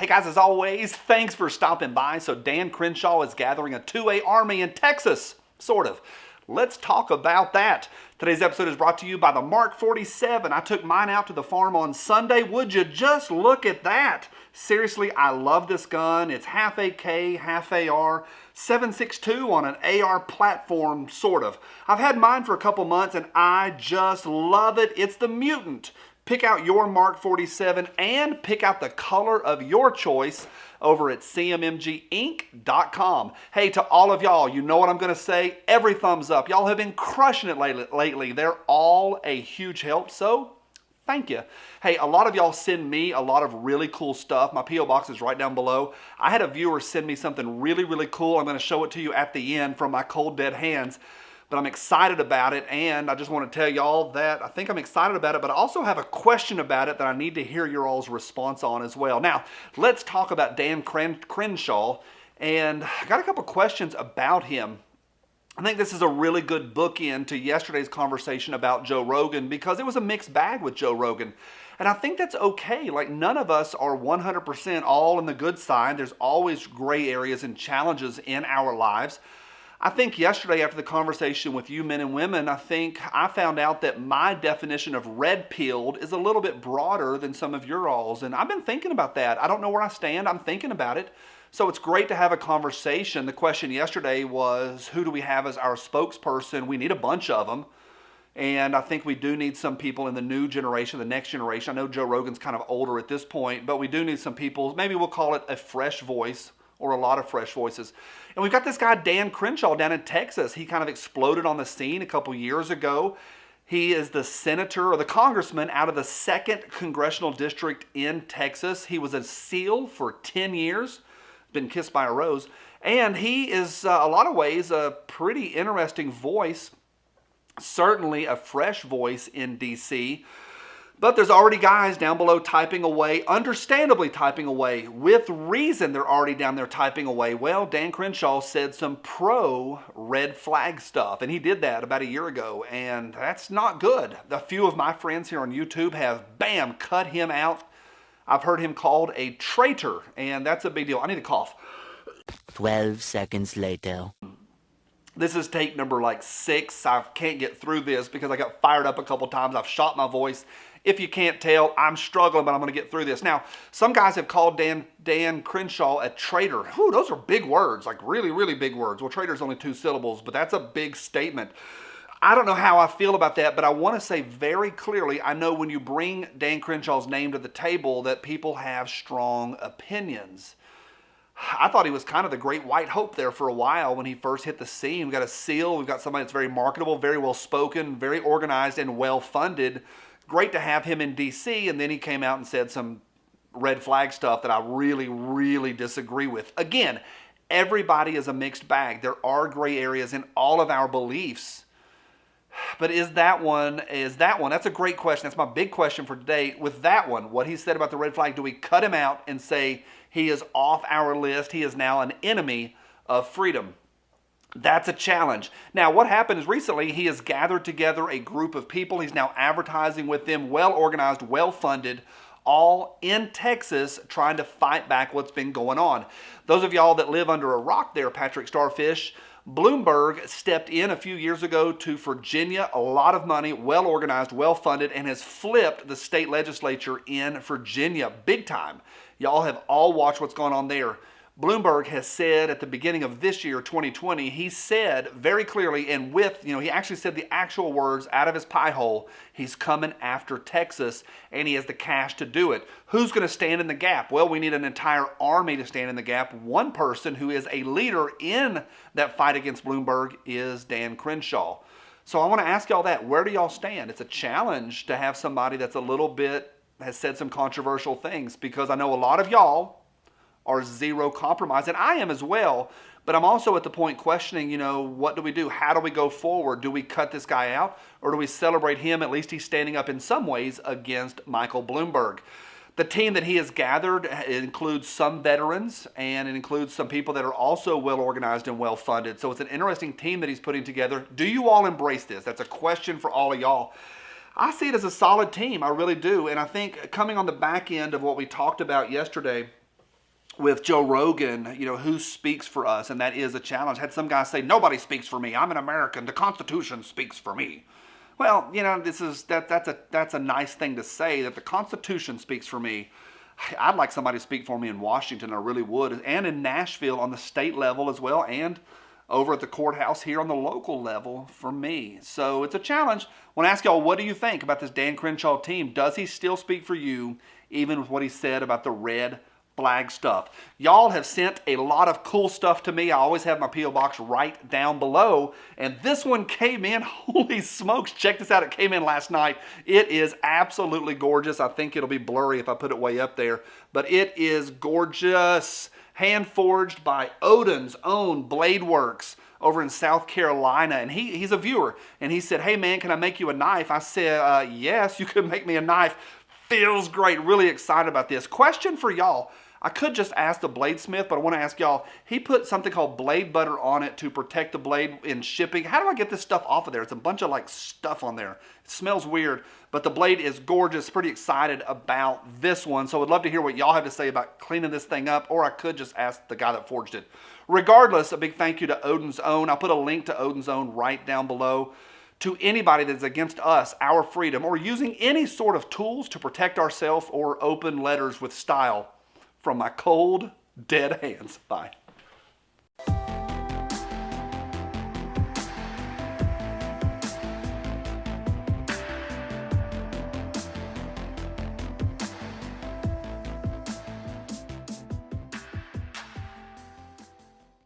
Hey guys, as always, thanks for stopping by. So Dan Crenshaw is gathering a 2A army in Texas, sort of. Let's talk about that. Today's episode is brought to you by the Mark 47. I took mine out to the farm on Sunday. Would you just look at that? Seriously, I love this gun. It's half AK, half AR, 7.62 on an AR platform, sort of. I've had mine for a couple months and I just love it. It's the Mutant. Pick out your Mark 47 and pick out the color of your choice over at cmmginc.com. Hey, to all of y'all, you know what I'm going to say? Every thumbs up. Y'all have been crushing it lately. They're all a huge help, so thank you. Hey, a lot of y'all send me a lot of really cool stuff. My P.O. box is right down below. I had a viewer send me something really cool. I'm going to show it to you at the end from my cold, dead hands. But I'm excited about it, and I just want to tell y'all that I think I'm excited about it, but I also have a question about it that I need to hear your all's response on as well. Now, let's talk about Dan Crenshaw, and I got a couple questions about him. I think this is a really good bookend to yesterday's conversation about Joe Rogan, because it was a mixed bag with Joe Rogan. And I think that's okay. Like, none of us are 100% all in the good side. There's always gray areas and challenges in our lives. I think yesterday after the conversation with you men and women, I think I found out that my definition of red-pilled is a little bit broader than some of your all's. And I've been thinking about that. I don't know where I stand. I'm thinking about it. So it's great to have a conversation. The question yesterday was, who do we have as our spokesperson? We need a bunch of them. And I think we do need some people in the new generation, the next generation. I know Joe Rogan's kind of older at this point, but we do need some people. Maybe we'll call it a fresh voice, or a lot of fresh voices. And we've got this guy, Dan Crenshaw, down in Texas. He kind of exploded on the scene a couple years ago. He is the senator or the congressman out of the 2nd Congressional District in Texas. He was a SEAL for 10 years, been kissed by a rose. And he is, a lot of ways, a pretty interesting voice, certainly a fresh voice in D.C., but there's already guys down below typing away, understandably typing away. With reason, they're already down there typing away. Well, Dan Crenshaw said some pro-red flag stuff, and he did that about a year ago, and that's not good. A few of my friends here on YouTube have, bam, cut him out. I've heard him called a traitor, and that's a big deal. I need to cough. 12 seconds later. This is take number like 6. I can't get through this because I got fired up a couple times. I've shot my voice. If you can't tell, I'm struggling, but I'm going to get through this. Now, some guys have called Dan Crenshaw a traitor. Whew, those are big words, like really big words. Well, traitor is only 2 syllables, but that's a big statement. I don't know how I feel about that, but I want to say very clearly, I know when you bring Dan Crenshaw's name to the table that people have strong opinions. I thought he was kind of the great white hope there for a while when he first hit the scene. We've got a SEAL, we've got somebody that's very marketable, very well spoken, very organized, and well funded. Great to have him in D.C., and then he came out and said some red flag stuff that I really disagree with. Again, everybody is a mixed bag. There are gray areas in all of our beliefs. But is that one? That's a great question. That's my big question for today. With that one, what he said about the red flag, do we cut him out and say he is off our list? He is now an enemy of freedom. That's a challenge. Now, what happened is recently he has gathered together a group of people. He's now advertising with them, well organized, well funded, all in Texas, trying to fight back what's been going on. Those of y'all that live under a rock there, Patrick Starfish, Bloomberg stepped in a few years ago to Virginia, a lot of money, well organized, well funded, and has flipped the state legislature in Virginia big time. Y'all have all watched what's going on there. Bloomberg has said at the beginning of this year, 2020, he said very clearly, and he actually said the actual words out of his pie hole, he's coming after Texas, and he has the cash to do it. Who's going to stand in the gap? Well, we need an entire army to stand in the gap. One person who is a leader in that fight against Bloomberg is Dan Crenshaw. So I want to ask y'all that. Where do y'all stand? It's a challenge to have somebody that's has said some controversial things, because I know a lot of y'all are zero compromise, and I am as well, but I'm also at the point questioning, what do we do? How do we go forward? Do we cut this guy out, or do we celebrate him? At least he's standing up in some ways against Michael Bloomberg. The team that he has gathered includes some veterans, and it includes some people that are also well organized and well funded. So it's an interesting team that he's putting together. Do you all embrace this? That's a question for all of y'all. I see it as a solid team. I really do. And I think coming on the back end of what we talked about yesterday, with Joe Rogan, who speaks for us, and that is a challenge. Had some guy say, nobody speaks for me. I'm an American. The Constitution speaks for me. Well, that's a nice thing to say, that the Constitution speaks for me. I'd like somebody to speak for me in Washington, I really would, and in Nashville on the state level as well, and over at the courthouse here on the local level for me. So it's a challenge. I want to ask y'all, what do you think about this Dan Crenshaw team? Does he still speak for you, even with what he said about the red flag stuff? Y'all have sent a lot of cool stuff to me. I always have my P.O. box right down below, and this one came in. Holy smokes, check this out. It came in last night. It is absolutely gorgeous. I think it'll be blurry if I put it way up there, but it is gorgeous. Hand forged by ODINS Own Bladeworks over in South Carolina, and he's a viewer, and he said, hey man, can I make you a knife? I said, yes, you can make me a knife. Feels great. Really excited about this. Question for y'all. I could just ask the bladesmith, but I want to ask y'all, he put something called blade butter on it to protect the blade in shipping. How do I get this stuff off of there? It's a bunch of stuff on there. It smells weird, but the blade is gorgeous. Pretty excited about this one. So I'd love to hear what y'all have to say about cleaning this thing up, or I could just ask the guy that forged it. Regardless, a big thank you to ODINS Own. I'll put a link to ODINS Own right down below. To anybody that's against us, our freedom, or using any sort of tools to protect ourselves, or open letters with style from my cold, dead hands. Bye.